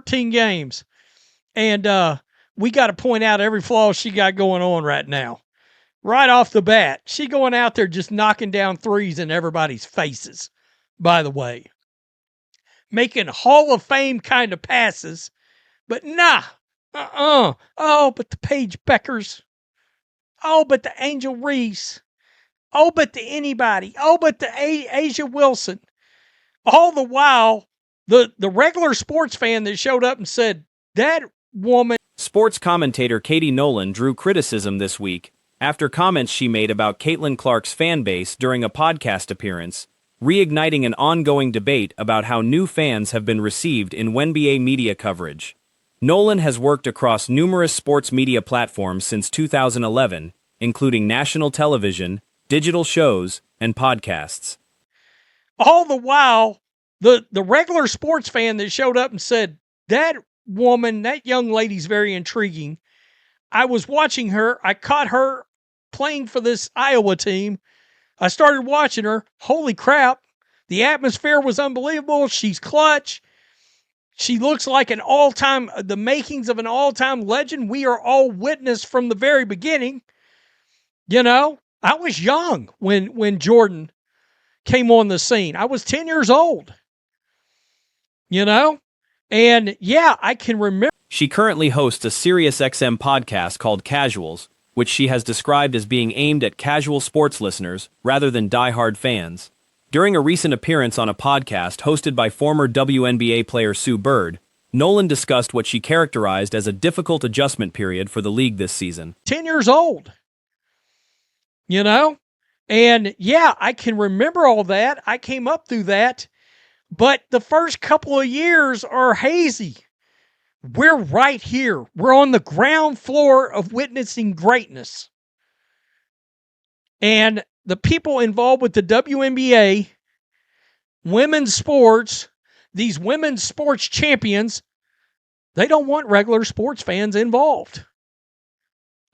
13 games. And we got to point out every flaw she got going on right now. Right off the bat, she going out there just knocking down threes in everybody's faces, by the way. Making Hall of Fame kind of passes. But nah. Oh, but the Paige Beckers. Oh, but the Angel Reese. Oh, but the anybody. Oh, but the Asia Wilson. All the while, the regular sports fan that showed up and said, that woman. Sports commentator Katie Nolan drew criticism this week after comments she made about Caitlin Clark's fan base during a podcast appearance, reigniting an ongoing debate about how new fans have been received in WNBA media coverage. Nolan has worked across numerous sports media platforms since 2011, including national television, digital shows, and podcasts. All the while, the regular sports fan that showed up and said, that woman, that young lady's very intriguing. I was watching her. I caught her playing for this Iowa team. I started watching her. Holy crap. The atmosphere was unbelievable. She's clutch. She looks like the makings of an all-time legend. We are all witness from the very beginning. You know, I was young when Jordan came on the scene. I was 10 years old. You know? And yeah, I can remember. She currently hosts a SiriusXM podcast called Casuals, which she has described as being aimed at casual sports listeners rather than diehard fans. During a recent appearance on a podcast hosted by former WNBA player Sue Bird, Nolan discussed what she characterized as a difficult adjustment period for the league this season. 10 years old. You know? And yeah, I can remember all that. I came up through that. But the first couple of years are hazy. We're right here. We're on the ground floor of witnessing greatness. And the people involved with the WNBA, women's sports, these women's sports champions, they don't want regular sports fans involved.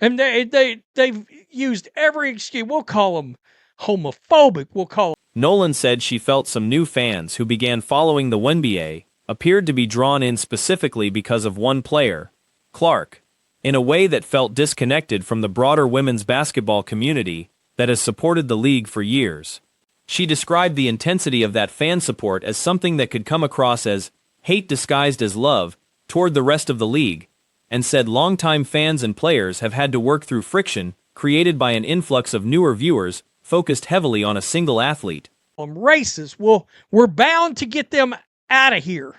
And they've used every excuse. We'll call them homophobic. We'll call them. Nolan said she felt some new fans who began following the WNBA appeared to be drawn in specifically because of one player, Clark, in a way that felt disconnected from the broader women's basketball community that has supported the league for years. She described the intensity of that fan support as something that could come across as hate disguised as love toward the rest of the league, and said longtime fans and players have had to work through friction created by an influx of newer viewers focused heavily on a single athlete. Racist. Well, we're bound to get them out of here.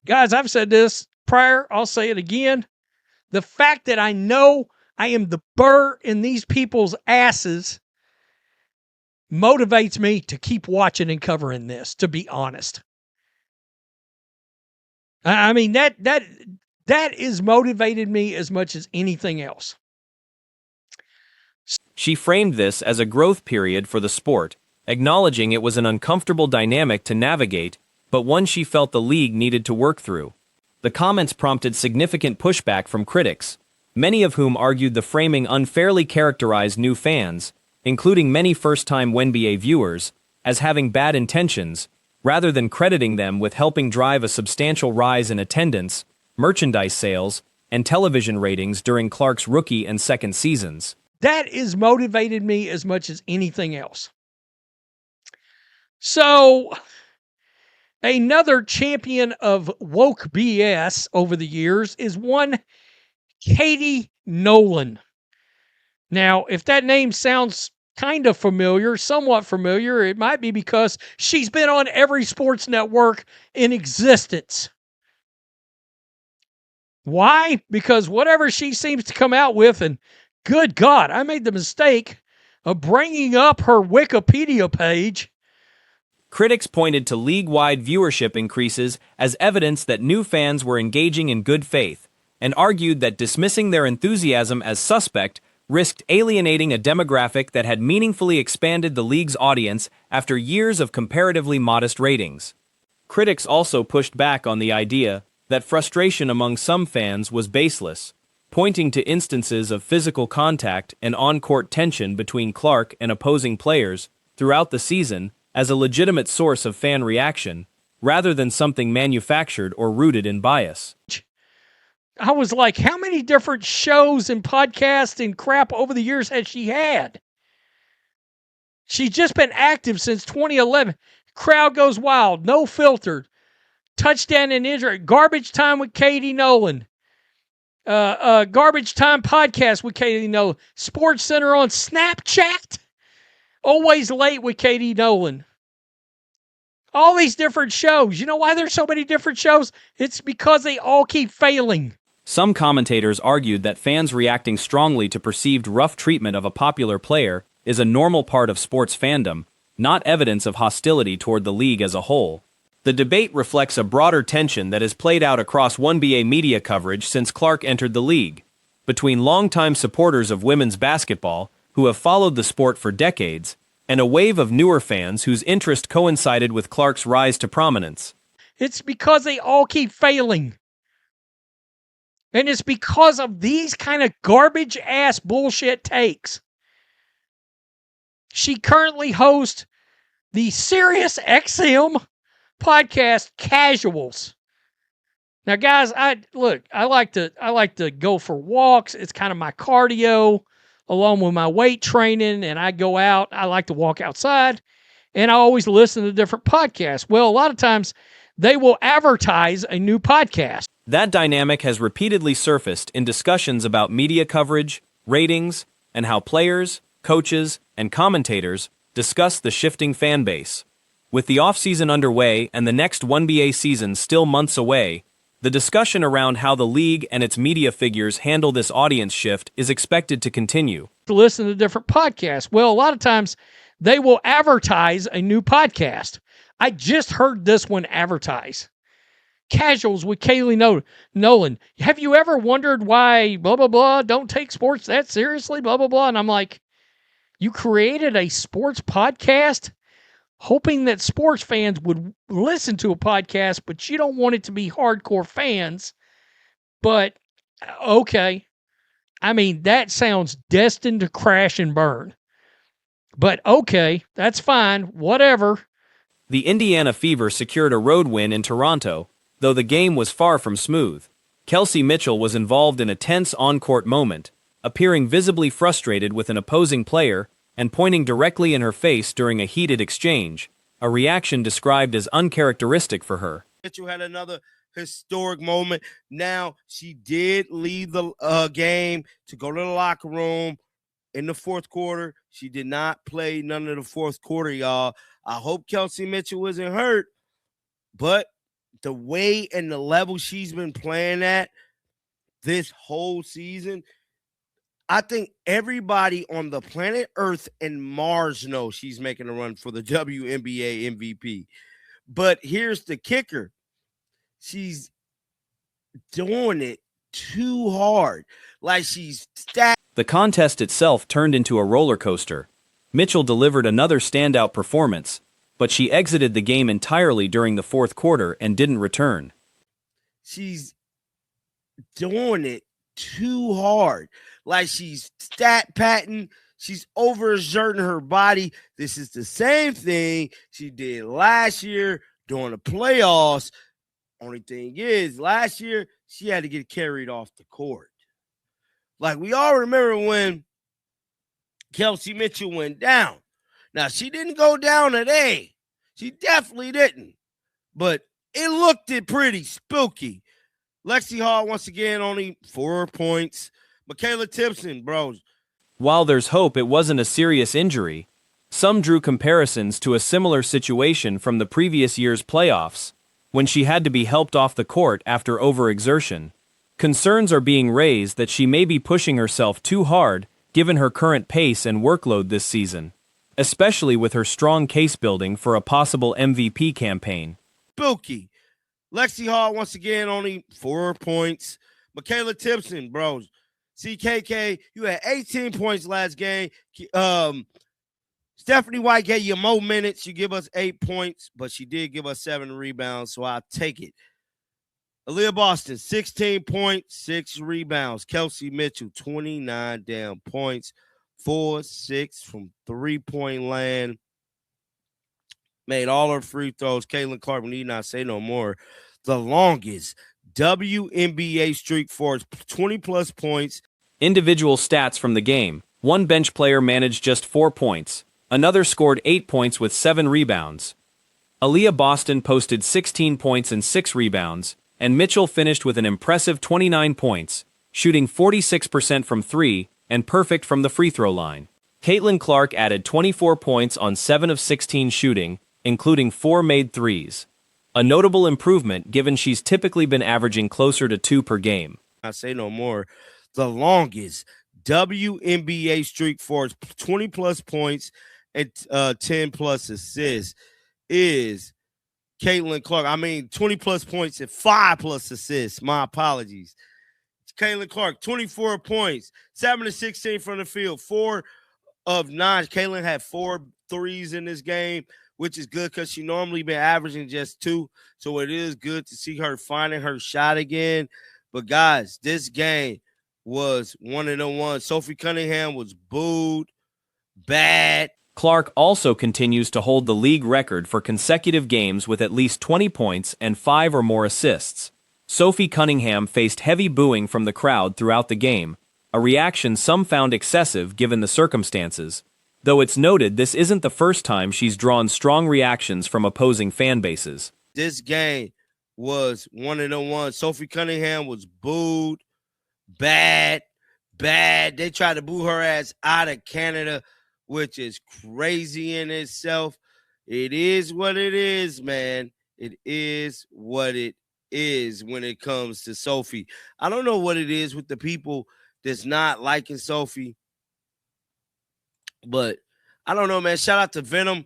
Guys, I've said this prior. I'll say it again. The fact that I know I am the burr in these people's asses motivates me to keep watching and covering this, to be honest. I mean, that has motivated me as much as anything else. She framed this as a growth period for the sport, acknowledging it was an uncomfortable dynamic to navigate, but one she felt the league needed to work through. The comments prompted significant pushback from critics, many of whom argued the framing unfairly characterized new fans, including many first-time WNBA viewers, as having bad intentions, rather than crediting them with helping drive a substantial rise in attendance, merchandise sales, and television ratings during Clark's rookie and second seasons. That has motivated me as much as anything else. So, another champion of woke BS over the years is one Katie Nolan. Now, if that name sounds kind of familiar, somewhat familiar, it might be because she's been on every sports network in existence. Why? Because whatever she seems to come out with, and good God, I made the mistake of bringing up her Wikipedia page. Critics pointed to league-wide viewership increases as evidence that new fans were engaging in good faith, and argued that dismissing their enthusiasm as suspect risked alienating a demographic that had meaningfully expanded the league's audience after years of comparatively modest ratings. Critics also pushed back on the idea that frustration among some fans was baseless, pointing to instances of physical contact and on-court tension between Clark and opposing players throughout the season as a legitimate source of fan reaction, rather than something manufactured or rooted in bias. I was like, how many different shows and podcasts and crap over the years has she had? She's just been active since 2011. Crowd Goes Wild, No Filter, Touchdown and Injury, Garbage Time with Katie Nolan, Garbage Time Podcast with Katie Nolan, Sports Center on Snapchat, Always Late with Katie Nolan. All these different shows. You know why there's so many different shows? It's because they all keep failing. Some commentators argued that fans reacting strongly to perceived rough treatment of a popular player is a normal part of sports fandom, not evidence of hostility toward the league as a whole. The debate reflects a broader tension that has played out across WNBA media coverage since Clark entered the league, between longtime supporters of women's basketball, who have followed the sport for decades, and a wave of newer fans whose interest coincided with Clark's rise to prominence. It's because they all keep failing. And it's because of these kind of garbage-ass bullshit takes. She currently hosts the Sirius XM podcast Casuals. Now, guys, I like to go for walks. It's kind of my cardio along with my weight training, and I go out. I like to walk outside, and I always listen to different podcasts. Well, a lot of times they will advertise a new podcast. That dynamic has repeatedly surfaced in discussions about media coverage, ratings, and how players, coaches, and commentators discuss the shifting fan base. With the offseason underway and the next WNBA season still months away, the discussion around how the league and its media figures handle this audience shift is expected to continue. To listen to different podcasts. Well, a lot of times they will advertise a new podcast. I just heard this one advertise. Casuals with Kaylee Nolan. Have you ever wondered why blah, blah, blah, don't take sports that seriously, blah, blah, blah? And I'm like, you created a sports podcast hoping that sports fans would listen to a podcast, but you don't want it to be hardcore fans. But, okay. I mean, that sounds destined to crash and burn. But, okay, that's fine. Whatever. The Indiana Fever secured a road win in Toronto, though the game was far from smooth. Kelsey Mitchell was involved in a tense on-court moment, appearing visibly frustrated with an opposing player and pointing directly in her face during a heated exchange, a reaction described as uncharacteristic for her. Mitchell had another historic moment. Now, she did leave the game to go to the locker room in the fourth quarter. She did not play none of the fourth quarter, y'all. I hope Kelsey Mitchell isn't hurt, but the way and the level she's been playing at this whole season, I think everybody on the planet Earth and Mars knows she's making a run for the WNBA MVP. But here's the kicker. She's doing it too hard. Like she's The contest itself turned into a roller coaster. Mitchell delivered another standout performance, but she exited the game entirely during the fourth quarter and didn't return. She's doing it too hard. Like she's stat patting, she's overexerting her body. This is the same thing she did last year during the playoffs. Only thing is, last year, she had to get carried off the court. Like, we all remember when Kelsey Mitchell went down. Now, she didn't go down today. She definitely didn't. But it looked pretty spooky. Lexi Hall, once again, only 4 points. Michaela Timpson, bros. While there's hope it wasn't a serious injury, some drew comparisons to a similar situation from the previous year's playoffs, when she had to be helped off the court after overexertion. Concerns are being raised that she may be pushing herself too hard given her current pace and workload this season, especially with her strong case building for a possible MVP campaign. Spooky. Lexi Hall, once again, only 4 points. Michaela Timpson, bros. CKK, you had 18 points last game. Stephanie White gave you more minutes. You give us 8 points, but she did give us 7 rebounds, so I'll take it. Aaliyah Boston, 16 points, 6 rebounds. Kelsey Mitchell, 29 damn points, 4-6 from three-point land. made all her free throws. Caitlin Clark, we need not say no more. The longest WNBA streak for 20-plus points. Individual stats from the game. One bench player managed just 4 points. Another scored 8 points with 7 rebounds. Aaliyah Boston posted 16 points and 6 rebounds, and Mitchell finished with an impressive 29 points, shooting 46% from 3 and perfect from the free throw line. Caitlin Clark added 24 points on 7 of 16 shooting, including 4 made threes. A notable improvement given she's typically been averaging closer to 2 per game. I say no more. The longest WNBA streak for 20-plus points and 10-plus assists is Caitlin Clark. I mean, 20-plus points and 5-plus assists. My apologies. Caitlin Clark, 24 points, 7 of 16 from the field, 4 of 9. Caitlin had 4 threes in this game, which is good because she normally been averaging just 2. So it is good to see her finding her shot again. But, guys, this game was 1-1. Sophie Cunningham was booed bad. Clark also continues to hold the league record for consecutive games with at least 20 points and 5 or more assists. Sophie Cunningham faced heavy booing from the crowd throughout the game, a reaction some found excessive given the circumstances, though it's noted this isn't the first time she's drawn strong reactions from opposing fan bases. This game was 1-1. Sophie Cunningham was booed bad. They tried to boo her ass out of Canada, which is crazy in itself. It is what it is, man. It is what it is when it comes to Sophie. I don't know what it is with the people that's not liking Sophie, but I don't know, man. Shout out to Venom.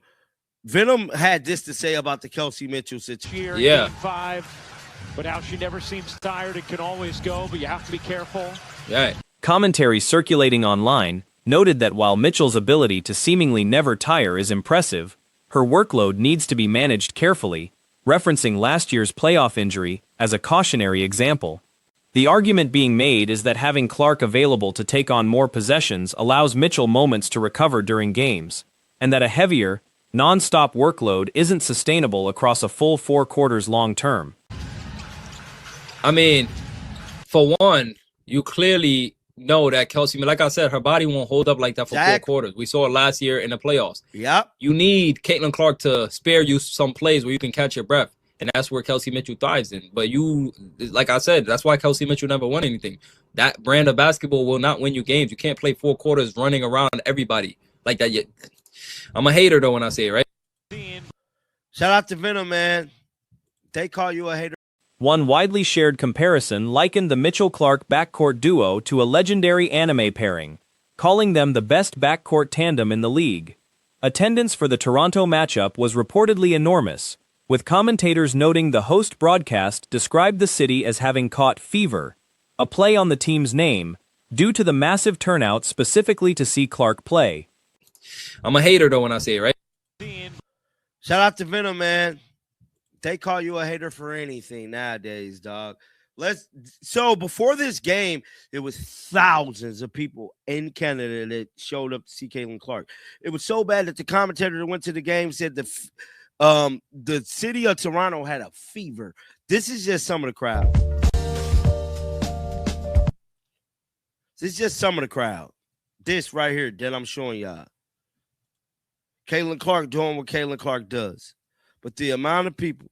Venom had this to say about the Kelsey Mitchell situation. Yeah. Game 5, but how she never seems tired. It can always go, but you have to be careful. Yeah. Commentary circulating online noted that while Mitchell's ability to seemingly never tire is impressive, her workload needs to be managed carefully, referencing last year's playoff injury as a cautionary example. The argument being made is that having Clark available to take on more possessions allows Mitchell moments to recover during games, and that a heavier, non-stop workload isn't sustainable across a full 4 quarters long term. I mean, for one, you clearly know that Kelsey, like I said, her body won't hold up like that for 4 quarters. We saw it last year in the playoffs. Yep. You need Caitlin Clark to spare you some plays where you can catch your breath, and that's where Kelsey Mitchell thrives in. But you, like I said, that's why Kelsey Mitchell never won anything. That brand of basketball will not win you games. You can't play 4 quarters running around everybody like that. I'm a hater, though, when I say it, right? Shout out to Venom, man. They call you a hater. One widely shared comparison likened the Mitchell-Clark backcourt duo to a legendary anime pairing, calling them the best backcourt tandem in the league. Attendance for the Toronto matchup was reportedly enormous, with commentators noting the host broadcast described the city as having caught fever, a play on the team's name, due to the massive turnout specifically to see Clark play. I'm a hater, though, when I say it, right? Shout out to Venom, man. They call you a hater for anything nowadays, dog. So before this game, there was thousands of people in Canada that showed up to see Caitlin Clark. It was so bad that the commentator that went to the game said the city of Toronto had a fever. This is just some of the crowd. This is just some of the crowd. This right here that I'm showing y'all. Caitlin Clark doing what Caitlin Clark does. But the amount of people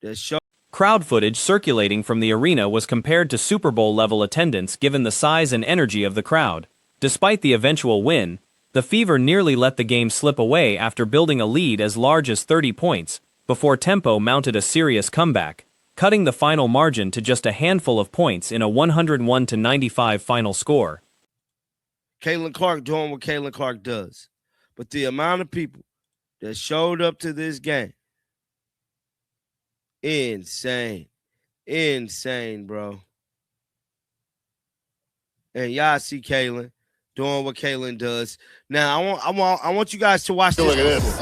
that show... Crowd footage circulating from the arena was compared to Super Bowl level attendance given the size and energy of the crowd. Despite the eventual win, the Fever nearly let the game slip away after building a lead as large as 30 points, before Tempo mounted a serious comeback, cutting the final margin to just a handful of points in a 101-95 final score. Caitlin Clark doing what Caitlin Clark does. But the amount of people that showed up to this game, insane, bro. And y'all see Caitlin doing what Caitlin does. Now I want you guys to watch this. Look at this.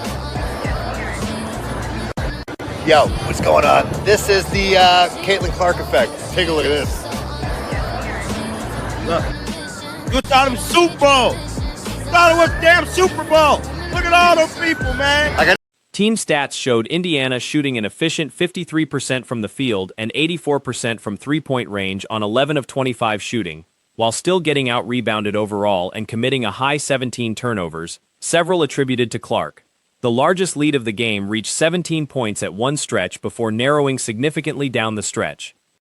Yo, what's going on? This is the Caitlin Clark effect. Take a look at this. Look, you thought it was Super Bowl. You thought it was damn Super Bowl. Look at all those people, man. Team stats showed Indiana shooting an efficient 53% from the field and 84% from three-point range on 11 of 25 shooting, while still getting out-rebounded overall and committing a high 17 turnovers, several attributed to Clark. The largest lead of the game reached 17 points at one stretch before narrowing significantly down the stretch.